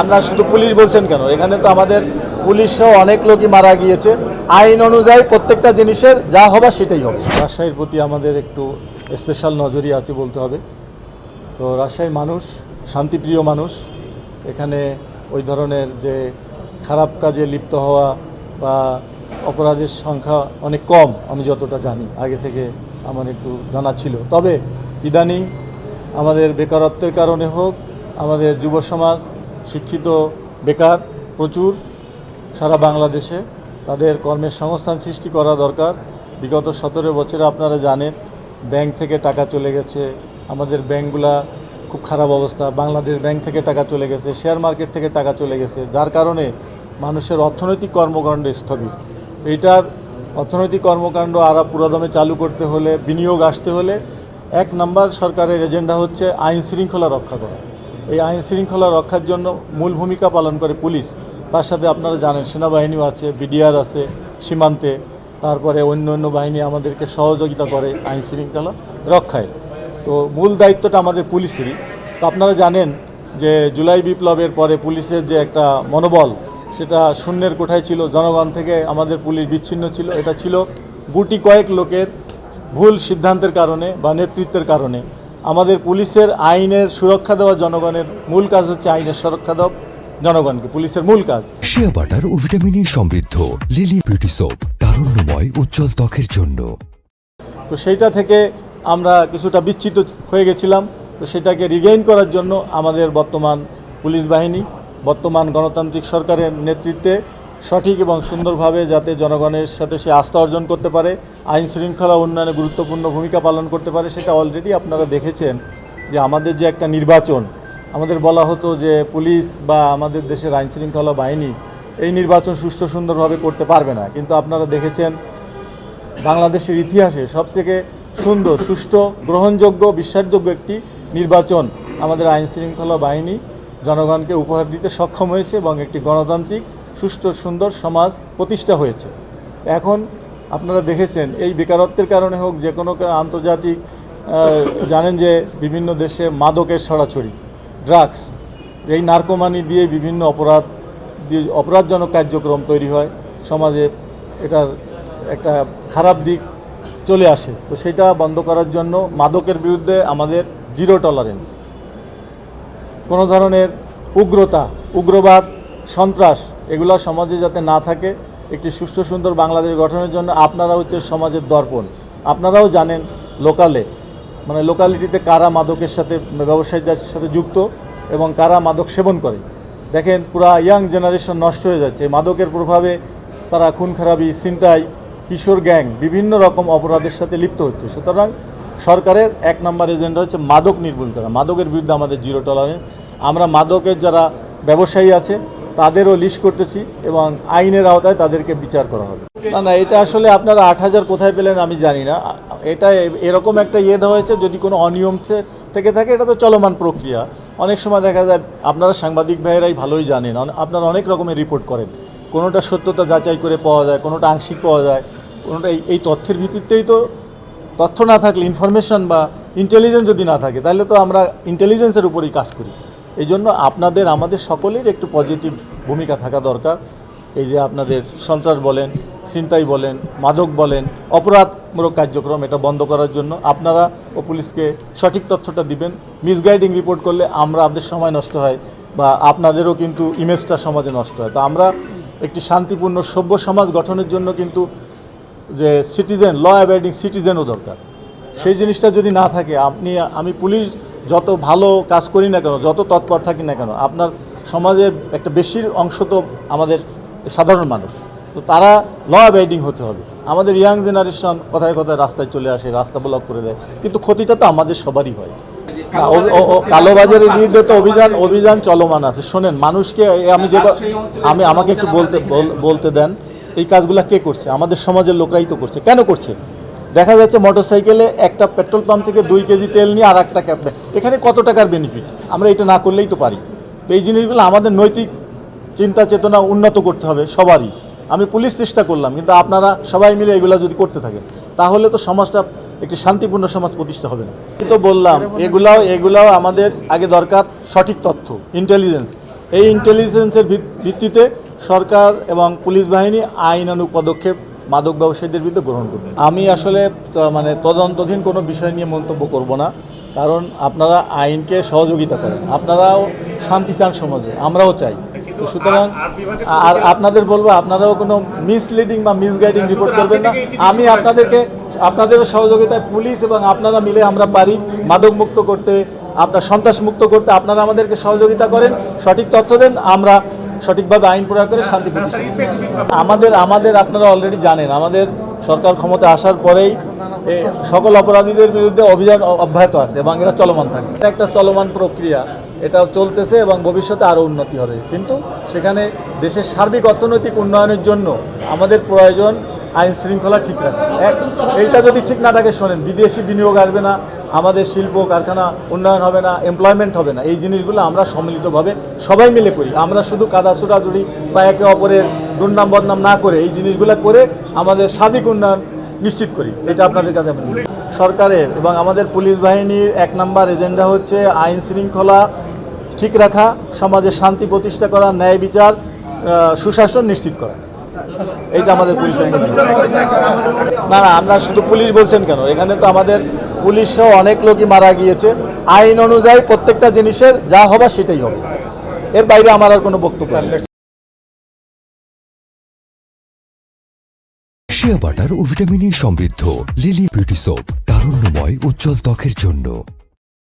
আমরা শুধু পুলিশ বলছেন কেন, এখানে তো আমাদের পুলিশও অনেক লোকই মারা গিয়েছে। আইন অনুযায়ী প্রত্যেকটা জিনিসের যা হবে সেটাই হবে। রাজশাহীর প্রতি আমাদের একটু স্পেশাল নজরই আছে বলতে হবে। তো রাজশাহীর মানুষ শান্তিপ্রিয় মানুষ, এখানে ওই ধরনের যে খারাপ কাজে লিপ্ত হওয়া বা অপরাধের সংখ্যা অনেক কম, আমি যতটা জানি, আগে থেকে আমার একটু জানা ছিল। তবে ইদানিং আমাদের বেকারত্বের কারণে হোক, আমাদের যুব সমাজ শিক্ষিত বেকার প্রচুর সারা বাংলাদেশে, তাদের কর্মের সংস্থান সৃষ্টি করা দরকার। বিগত 17 বছরে আপনারা জানেন ব্যাংক থেকে টাকা চলে গেছে, আমাদের ব্যাংকগুলা খুব খারাপ অবস্থা, বাংলাদেশ ব্যাংক থেকে টাকা চলে গেছে, শেয়ার মার্কেট থেকে টাকা চলে গেছে, যার কারণে মানুষের অর্থনৈতিক কর্মকাণ্ড স্থগিত। এইটার অর্থনৈতিক কর্মকাণ্ড আরও পুরোদমে চালু করতে হলে, বিনিয়োগ আসতে হলে 1 নম্বর সরকারের এজেন্ডা হচ্ছে আইন শৃঙ্খলা রক্ষা করা। এই আইন শৃঙ্খলা রক্ষার জন্য মূল ভূমিকা পালন করে পুলিশ, তার সাথে আপনারা জানেন সেনাবাহিনীও আছে, বিডিআর আছে সীমান্তে, তারপরে অন্য অন্য বাহিনী আমাদেরকে সহযোগিতা করে আইন শৃঙ্খলা রক্ষায়। তো মূল দায়িত্বটা আমাদের পুলিশেরই। তো আপনারা জানেন যে জুলাই বিপ্লবের পরে পুলিশের যে একটা মনোবল, সেটা শূন্যের কোঠায় ছিল, জনগণ থেকে আমাদের পুলিশ বিচ্ছিন্ন ছিল। এটা ছিল গুটি কয়েক লোকের ভুল সিদ্ধান্তের কারণে বা নেতৃত্বের কারণে। আমাদের পুলিশের আইনের সুরক্ষা দেওয়া, জনগণের মূল কাজ হচ্ছে আইনের সুরক্ষা দেওয়া জনগণকে, পুলিশের মূল কাজ। শিয়া বাটার ও ভিটামিনে সমৃদ্ধ লিলি বিউটি সোপ, তারুণ্যময় উজ্জ্বল ত্বকের জন্য। তো সেইটা থেকে আমরা কিছুটা বিচ্ছিন্ন হয়ে গেছিলাম। তো সেটাকে রিগেইন করার জন্য আমাদের বর্তমান পুলিশ বাহিনী, বর্তমান গণতান্ত্রিক সরকারের নেতৃত্বে সঠিক এবং সুন্দরভাবে যাতে জনগণের সাথে সে আস্থা অর্জন করতে পারে, আইন শৃঙ্খলা উন্নয়নে গুরুত্বপূর্ণ ভূমিকা পালন করতে পারে, সেটা অলরেডি আপনারা দেখেছেন যে আমাদের যে একটা নির্বাচন, আমাদের বলা হতো যে পুলিশ বা আমাদের দেশের আইন শৃঙ্খলা বাহিনী এই নির্বাচন সুষ্ঠু সুন্দরভাবে করতে পারবে না, কিন্তু আপনারা দেখেছেন বাংলাদেশের ইতিহাসে সবথেকে সুন্দর, সুষ্ঠু, গ্রহণযোগ্য, বিশ্বাসযোগ্য একটি নির্বাচন আমাদের আইন শৃঙ্খলা বাহিনী জনগণকে উপহার দিতে সক্ষম হয়েছে এবং একটি গণতান্ত্রিক সুষ্ঠু সুন্দর সমাজ প্রতিষ্ঠা হয়েছে। এখন আপনারা দেখেছেন এই বেকারত্বের কারণে হোক, যে কোনো আন্তর্জাতিক জানেন যে বিভিন্ন দেশে মাদকের ছড়াছড়ি, ড্রাগস, এই নার্কোমানি দিয়ে বিভিন্ন অপরাধজনক কার্যক্রম তৈরি হয় সমাজে, এটার একটা খারাপ দিক চলে আসে। তো সেটা বন্ধ করার জন্য মাদকের বিরুদ্ধে আমাদের জিরো টলারেন্স, কোনো ধরনের উগ্রতা, উগ্রবাদ, সন্ত্রাস এগুলো সমাজে যাতে না থাকে, একটি সুষ্ঠু সুন্দর বাংলাদেশ গঠনের জন্য আপনারা হচ্ছে সমাজের দর্পণ। আপনারাও জানেন লোকালিটিতে কারা মাদকের সাথে, ব্যবসায়ীদের সাথে যুক্ত এবং কারা মাদক সেবন করে। দেখেন পুরা ইয়াং জেনারেশন নষ্ট হয়ে যাচ্ছে মাদকের প্রভাবে, তারা খুন খারাপি, ছিনতাই, কিশোর গ্যাং, বিভিন্ন রকম অপরাধের সাথে লিপ্ত হচ্ছে। সুতরাং সরকারের 1 নম্বর এজেন্ডা হচ্ছে মাদক নির্মূল করা, মাদকের বিরুদ্ধে আমাদের জিরো টলারেন্স। আমরা মাদকের যারা ব্যবসায়ী আছে তাদেরও লিস্ট করতেছি এবং আইনের আওতায় তাদেরকে বিচার করা হবে। না, এটা আসলে আপনারা 8000 কোথায় পেলেন আমি জানি না। এটা এরকম একটা দেওয়া হয়েছে, যদি কোনো অনিয়ম থেকে থাকে এটা তো চলমান প্রক্রিয়া। অনেক সময় দেখা যায়, আপনারা সাংবাদিক ভাইয়েরাই ভালোই জানেন, আপনারা অনেক রকমের রিপোর্ট করেন, কোনোটা সত্যতা যাচাই করে পাওয়া যায়, কোনোটা আংশিক পাওয়া যায়, কোনোটা এই তথ্যের ভিত্তিতেই তো। তথ্য না থাকলে, ইনফরমেশন বা ইন্টেলিজেন্স যদি না থাকে, তাহলে তো আমরা ইন্টেলিজেন্সের উপরেই কাজ করি। এই জন্য আমাদের সকলের একটু পজিটিভ ভূমিকা থাকা দরকার। এই যে আপনাদের সন্ত্রাস বলেন, ছিনতাই বলেন, মাদক বলেন, অপরাধমূলক কার্যক্রম, এটা বন্ধ করার জন্য আপনারা ও পুলিশকে সঠিক তথ্যটা দিবেন। মিসগাইডিং রিপোর্ট করলে আমাদের সময় নষ্ট হয় বা আপনাদেরও কিন্তু ইমেজটা সমাজে নষ্ট হয়। তো আমরা একটি শান্তিপূর্ণ সভ্য সমাজ গঠনের জন্য কিন্তু যে সিটিজেন, ল অ্যাবাইডিং সিটিজেনও দরকার। সেই জিনিসটা যদি না থাকে, আমি পুলিশ যত ভালো কাজ করি না কেন, যত তৎপর থাকি না কেন, আপনার সমাজের একটা বেশির অংশ তো আমাদের সাধারণ মানুষ, তো তারা ল অ্যাবাইডিং হতে হবে। আমাদের ইয়াং জেনারেশন কথায় কথায় রাস্তায় চলে আসে, রাস্তা ব্লক করে দেয়, কিন্তু ক্ষতিটা তো আমাদের সবারই হয়। কালোবাজারের বিরুদ্ধে তো অভিযান চলমান আছে। শোনেন, মানুষকে আমাকে একটু বলতে দেন, এই কাজগুলো কে করছে? আমাদের সমাজের লোকরাই তো করছে। কেন করছে? দেখা যাচ্ছে মোটরসাইকেলে একটা পেট্রোল পাম্প থেকে 2 কেজি তেল নিয়ে আর একটা ক্যাব, এখানে কত টাকার বেনিফিট, আমরা এটা না করলেই তো পারি। তো এই জিনিসগুলো আমাদের নৈতিক চিন্তা চেতনা উন্নত করতে হবে সবারই। আমি পুলিশ চেষ্টা করলাম, কিন্তু আপনারা সবাই মিলে এগুলো যদি করতে থাকেন, তাহলে তো সমাজটা একটি শান্তিপূর্ণ সমাজ প্রতিষ্ঠা হবে না। তো বললাম, এগুলাও আমাদের আগে দরকার সঠিক তথ্য, ইন্টেলিজেন্স। এই ইন্টেলিজেন্সের ভিত্তিতে সরকার এবং পুলিশ বাহিনী আইনানুগ পদক্ষেপ মাদক ব্যবসায়ীদের বিরুদ্ধে গ্রহণ করবে। আমি আসলে মানে তদন্তাধীন কোনো বিষয় নিয়ে মন্তব্য করব না, কারণ আপনারা আইনকে সহযোগিতা করেন, আপনারাও শান্তি চান সমাজে, আমরাও চাই। তো সুতরাং আর আপনাদের বলবো, আপনারাও কোনো মিসলিডিং বা মিসগাইডিং রিপোর্ট করবেন না। আমি আপনাদের সহযোগিতায় পুলিশ এবং আপনারা মিলে আমরা পারি মাদক মুক্ত করতে, আপনার সন্ত্রাস মুক্ত করতে। আপনারা আমাদেরকে সহযোগিতা করেন, সঠিক তথ্য দেন, আমরা সঠিকভাবে আইন প্রয়োগ করে শান্তি প্রতিষ্ঠা। আমাদের আপনারা অলরেডি জানেন, আমাদের সরকার ক্ষমতা আসার পরেই সকল অপরাধীদের বিরুদ্ধে অভিযান অব্যাহত আছে এবং এটা চলমান থাকবে। একটা চলমান প্রক্রিয়া, এটা চলতেছে এবং ভবিষ্যতে আরও উন্নতি হবে। কিন্তু সেখানে দেশের সার্বিক অর্থনৈতিক উন্নয়নের জন্য আমাদের প্রয়োজন আইন শৃঙ্খলা ঠিক রাখা। এইটা যদি ঠিক না থাকে, শোনেন, বিদেশি বিনিয়োগ আসবে না, আমাদের শিল্প কারখানা উন্নয়ন হবে না, এমপ্লয়মেন্ট হবে না। এই জিনিসগুলো আমরা সম্মিলিতভাবে সবাই মিলে করি। আমরা শুধু কাদা ছোড়াছুড়ি বা একে অপরের দুর্নাম বদনাম না করে এই জিনিসগুলো করে আমাদের সার্বিক উন্নয়ন নিশ্চিত করি। এটা আপনাদের কাছে সরকারের এবং আমাদের পুলিশ বাহিনীর 1 নম্বর এজেন্ডা হচ্ছে আইন শৃঙ্খলা ঠিক রাখা, সমাজে শান্তি প্রতিষ্ঠা করা, ন্যায় বিচার, সুশাসন নিশ্চিত করা। এইটা আমাদের পুলিশের। না, আমরা শুধু পুলিশ বলছেন কেন, এখানে তো আমাদের পুলিশ সহ অনেক লোকই মারা গিয়েছে। আইন অনুযায়ী প্রত্যেকটা জিনিসের যা হবার সেটাই হবে, এর বাইরে আমার আর কোনো বক্তব্য নেই। শিয়া বাটার ও ভিটামিন ই সমৃদ্ধ লিলি বিউটি সোপ, তারুণ্যময় উজ্জ্বল ত্বকের জন্য।